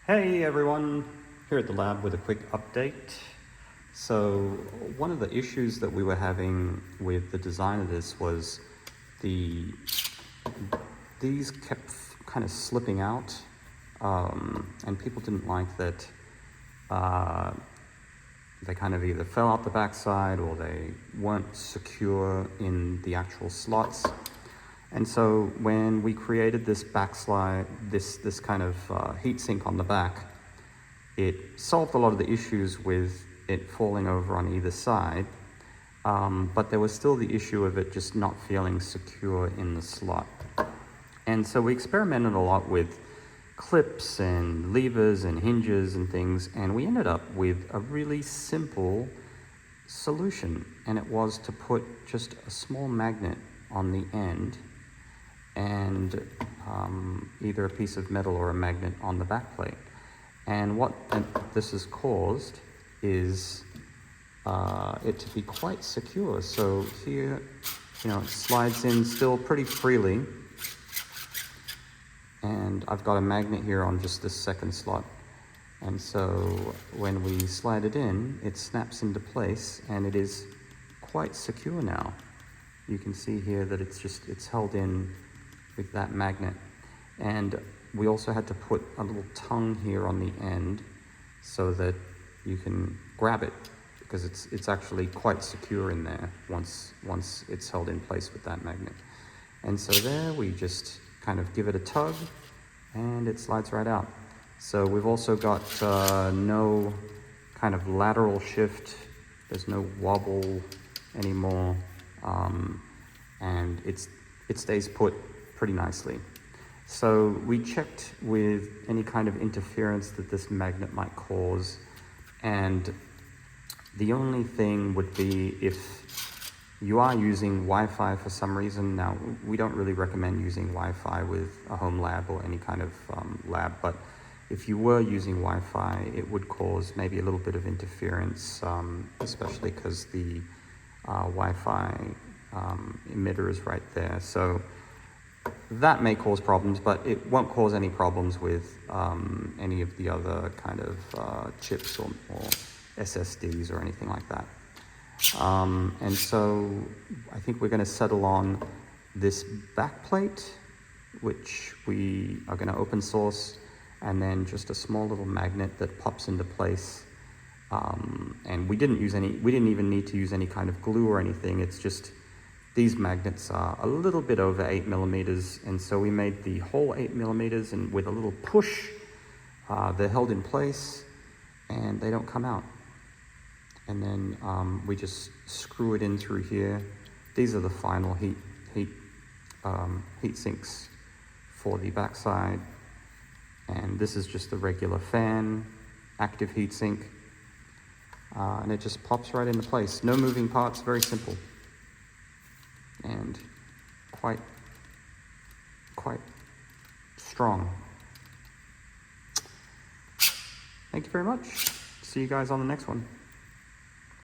Hey everyone, here at the lab with a quick update. So one of the issues that we were having with the design of this was these kept kind of slipping out, and people didn't like that they kind of either fell out the backside or they weren't secure in the actual slots. And so when we created this backslide, this kind of heatsink on the back, it solved a lot of the issues with it falling over on either side, but there was still the issue of it just not feeling secure in the slot. And so we experimented a lot with clips and levers and hinges and things, and we ended up with a really simple solution, and it was to put just a small magnet on the end and either a piece of metal or a magnet on the back plate. And what this has caused is it to be quite secure. So here, it slides in still pretty freely. And I've got a magnet here on just this second slot. And so when we slide it in, it snaps into place and it is quite secure now. You can see here that it's held in with that magnet. And we also had to put a little tongue here on the end so that you can grab it, because it's actually quite secure in there once it's held in place with that magnet. And so there we just kind of give it a tug and it slides right out. So we've also got no kind of lateral shift, there's no wobble anymore, and it stays put pretty nicely. So we checked with any kind of interference that this magnet might cause, and the only thing would be if you are using Wi-Fi for some reason. Now, we don't really recommend using Wi-Fi with a home lab or any kind of lab, but if you were using Wi-Fi, it would cause maybe a little bit of interference, especially because the Wi-Fi emitter is right there. So that may cause problems, but it won't cause any problems with any of the other kind of chips or SSDs or anything like that. And so I think we're going to settle on this back plate, which we are going to open source, and then just a small little magnet that pops into place. And we didn't even need to use any kind of glue or anything. It's just these magnets are a little bit over 8 millimeters, and so we made the whole 8 millimeters, and with a little push, they're held in place and they don't come out. And then we just screw it in through here. These are the final heat sinks for the backside, and this is just the regular fan, active heat sink, and it just pops right into place. No moving parts, very simple. And quite strong. Thank you very much. See you guys on the next one.